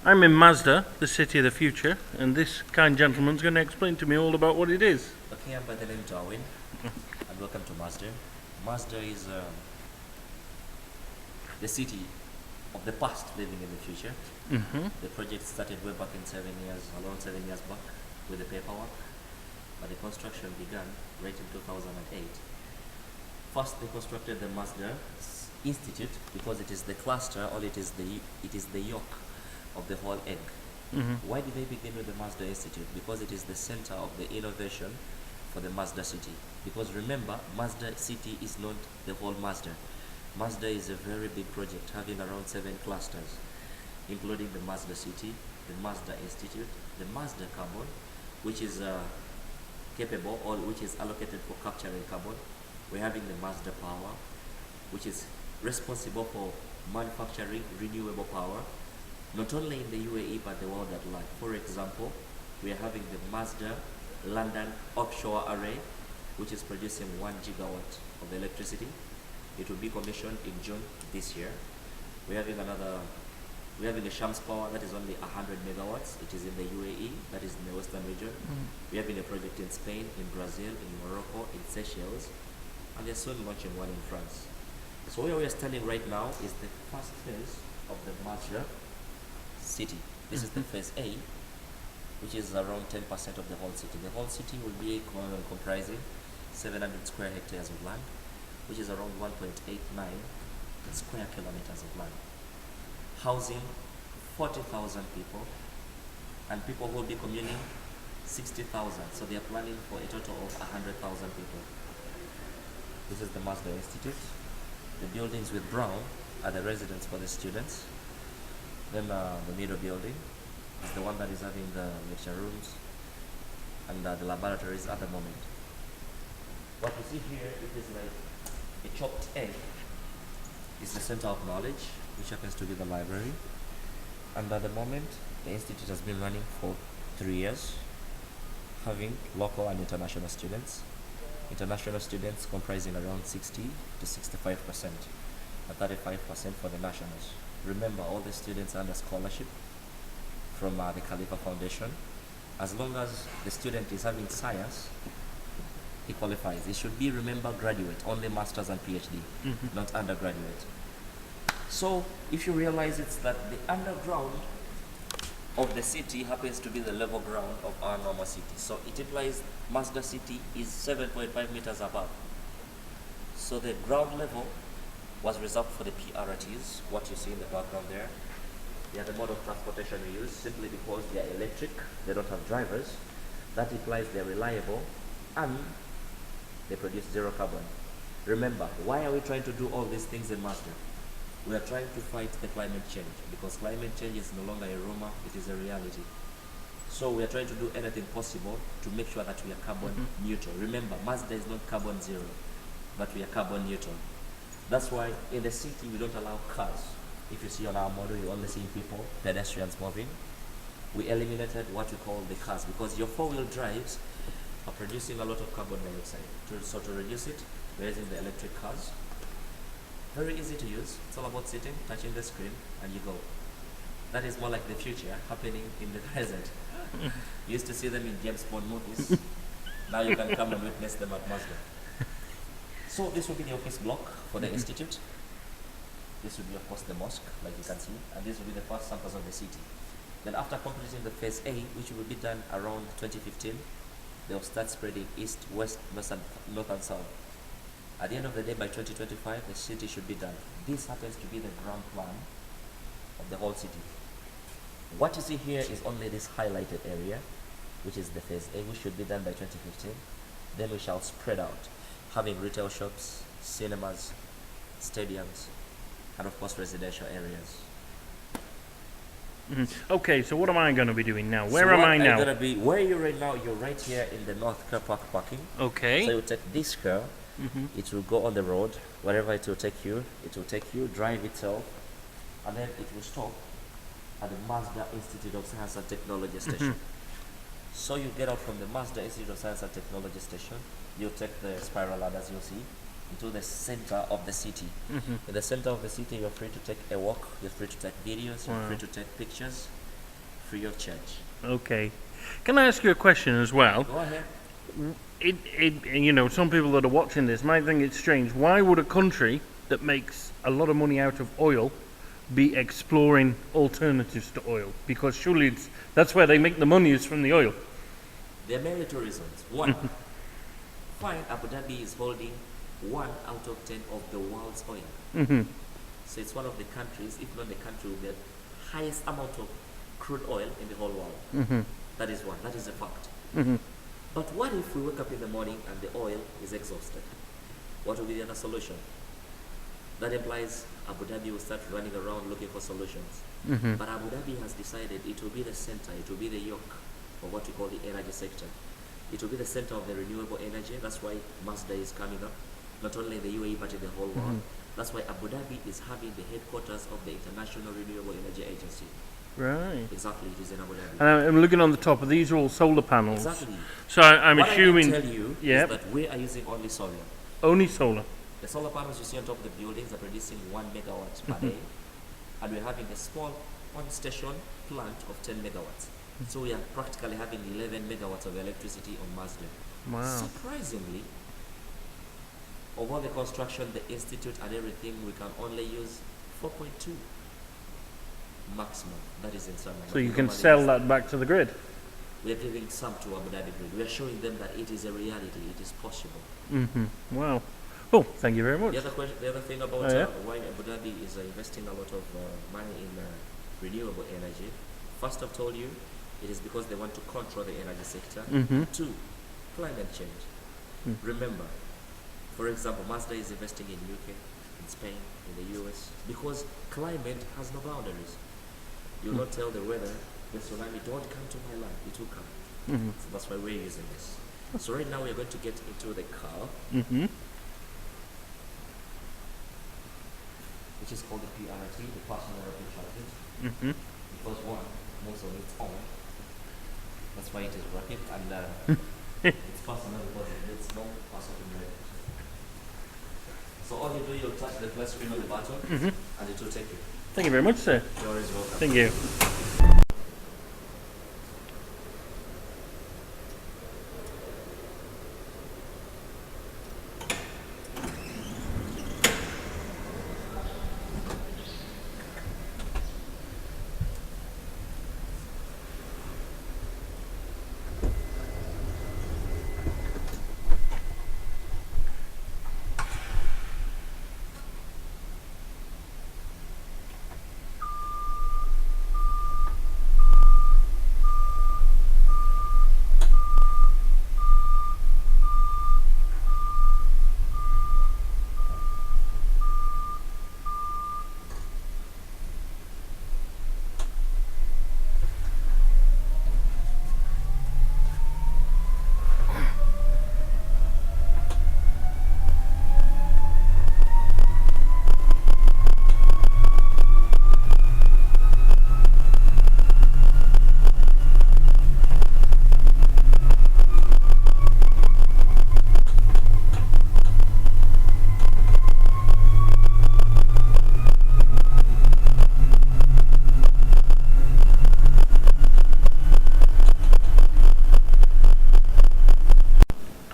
I'm in Masdar, the city of the future, and this kind gentleman's going to explain to me all about what it is. Okay, I'm by the name Darwin, and welcome to Masdar. Masdar is the city of the past living in the future. The project started way back in around 7 years back, with the paperwork, but the construction began right in 2008. First, they constructed the Masdar Institute because it is the cluster, or it is the yolk of the whole egg. Why did they begin with the Masdar Institute? Because it is the center of the innovation for the Masdar city. Because remember, Masdar city is not the whole Masdar. Masdar is a very big project having around 7 clusters, including the Masdar city, the Masdar Institute, the Masdar carbon, which is capable, or which is allocated for capturing carbon. We're having the Masdar power, which is responsible for manufacturing renewable power, not only in the UAE but the world at large. For example, we are having the Masdar London offshore array, which is producing 1 gigawatt of electricity. It will be commissioned in June this year. We're having a Shams power that is only 100 megawatts. It is in the UAE, that is in the western region. We're having a project in Spain, in Brazil, in Morocco, in Seychelles, and they're soon launching one in France. So where we are standing right now is the first phase of the Masdar city. This is the phase A, which is around 10% of the whole city. The whole city will be comprising 700 square hectares of land, which is around 1.89 square kilometers of land, housing 40,000 people, and people will be commuting 60,000. So they are planning for a total of 100,000 people. This is the Masdar Institute. The buildings with brown are the residence for the students. Then the middle building is the one that is having the lecture rooms and the laboratories at the moment. What we see here, it is like a chopped egg. It's the center of knowledge, which happens to be the library. And at the moment, the institute has been running for 3 years, having local and international students. International students comprising around 60 to 65%, and 35% for the nationals. Remember, all the students are under scholarship from the Khalifa Foundation. As long as the student is having science, he qualifies. It should be, remember, graduate, only masters and PhD, not undergraduate. So if you realize, it's that the underground of the city happens to be the level ground of our normal city. So it implies Masdar city is 7.5 meters above. So the ground level was reserved for the PRTs, what you see in the background there. They are the mode of transportation we use simply because they are electric, they don't have drivers. That implies they're reliable and they produce zero carbon. Remember, why are we trying to do all these things in Masdar? We are trying to fight the climate change, because climate change is no longer a rumor, it is a reality. So we are trying to do anything possible to make sure that we are carbon neutral. Remember, Masdar is not carbon zero, but we are carbon neutral. That's why in the city we don't allow cars. If you see on our model, you only see people, pedestrians moving. We eliminated what we call the cars, because your 4-wheel drives are producing a lot of carbon dioxide. So to reduce it, we're using the electric cars. Very easy to use. It's all about sitting, touching the screen, and you go. That is more like the future happening in the present. You used to see them in James Bond movies. Now you can come and witness them at Masdar. So this will be the office block for the institute. This will be, of course, the mosque, like you can see, and this will be the first campus of the city. Then after completing the phase A, which will be done around 2015, they'll start spreading east, west, north and south. At the end of the day, by 2025, the city should be done. This happens to be the ground plan of the whole city. What you see here is only this highlighted area, which is the phase A, which should be done by 2015. Then we shall spread out, having retail shops, cinemas, stadiums, and of course residential areas. Okay, so what am I going to be doing now? Where am I now? Where you're right now, you're right here in the North Car Park parking. Okay. So you take this car, it will go on the road, wherever it will take you, drive itself, and then it will stop at the Masdar Institute of Science and Technology station. So you get out from the Masdar Institute of Science and Technology station, you take the spiral ladders you'll see, into the center of the city. In the center of the city, you're free to take a walk, you're free to take videos, you're free to take pictures. free of charge. Okay. Can I ask you a question as well? Go ahead. You know, some people that are watching this might think it's strange. Why would a country that makes a lot of money out of oil be exploring alternatives to oil? Because surely that's where they make the money, is from the oil. There are many reasons. One, fine, Abu Dhabi is holding 1 out of 10 of the world's oil. Mm-hmm. So it's one of the countries, if not the country, with the highest amount of crude oil in the whole world. Mm-hmm. That is one. That is a fact. Mm-hmm. But what if we wake up in the morning and the oil is exhausted? What will be the other solution? That implies Abu Dhabi will start running around looking for solutions. Mm-hmm. But Abu Dhabi has decided it will be the center, it will be the yoke of what we call the energy sector. It will be the center of the renewable energy. That's why Masdar is coming up, not only in the UAE but in the whole world. That's why Abu Dhabi is having the headquarters of the International Renewable Energy Agency. Right. Exactly, it is in Abu Dhabi. And I'm looking on the top of these are all solar panels. Exactly. So I'm What assuming I can tell you Yep. is that we are using only solar. only solar. The solar panels you see on top of the buildings are producing 1 megawatt per day, and we're having a small on-station plant of 10 megawatts. So we are practically having 11 megawatts of electricity on Masdar. Wow. Surprisingly, of all the construction, the institute and everything, we can only use 4.2 maximum. That is in summer. So you can sell that back to the grid. We are giving some to Abu Dhabi grid. We are showing them that it is a reality. It is possible. Mm-hmm. Wow. Oh, thank you very much. The other thing about yeah. why Abu Dhabi is investing a lot of money in renewable energy. First, I've told you, it is because they want to control the energy sector. Mm-hmm. 2, climate change. Remember, for example, Mazda is investing in UK, in Spain, in the US, because climate has no boundaries. You will not tell the weather, the tsunami, don't come to my land, it will come. Mm-hmm. So that's why we're using this. So right now we're going to get into the car, Mm-hmm. which is called the PRT, the personal rapid transit, Mm-hmm. because one moves on its own. That's why it is rapid, and it's personal because it's no person to drive. So all you do, you'll touch the flat screen on the button, and it will take you. Thank you very much, sir. You're always welcome. Thank you.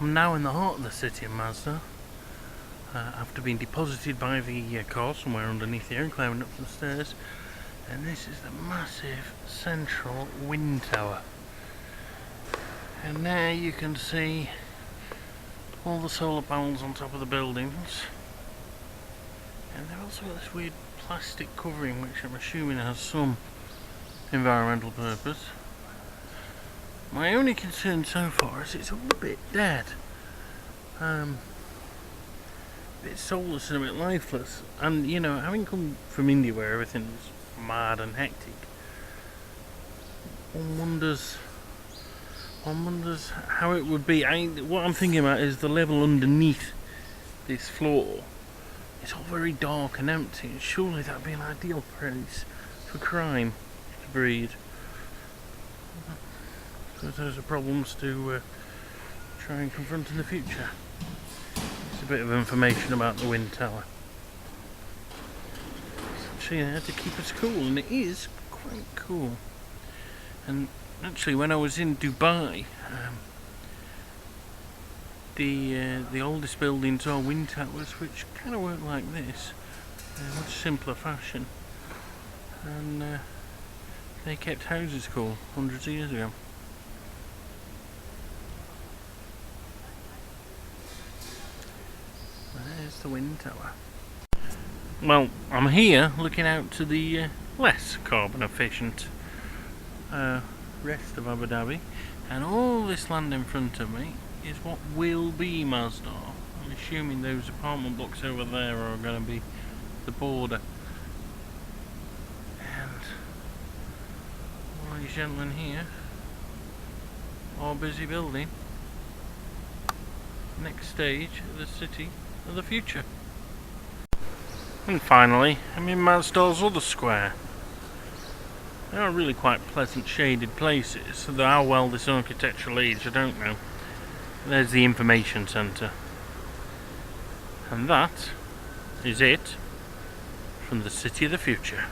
I'm now in the heart of the city of Masdar, after being deposited by the car somewhere underneath here and climbing up some stairs. And this is the massive central wind tower. And there you can see all the solar panels on top of the buildings. And they've also got this weird plastic covering, which I'm assuming has some environmental purpose. My only concern so far is it's all a bit dead. A bit soulless and a bit lifeless. And, you know, having come from India where everything's mad and hectic, one wonders how it would be. What I'm thinking about is the level underneath this floor. It's all very dark and empty, and surely that would be an ideal place for crime to breed. So those are problems to try and confront in the future. It's a bit of information about the wind tower. It's actually there to keep us cool, and it is quite cool. And actually, when I was in Dubai, the oldest buildings are wind towers, which kind of work like this, in a much simpler fashion, and they kept houses cool hundreds of years ago. There's the wind tower. Well, I'm here looking out to the less carbon efficient rest of Abu Dhabi, and all this land in front of me is what will be Masdar. I'm assuming those apartment blocks over there are going to be the border. And all these gentlemen here are busy building next stage of the city of the future. And finally, I'm in Masdar's other square. They are really quite pleasant shaded places, though how well this architectural age, I don't know. There's the information centre. And that is it from the city of the future.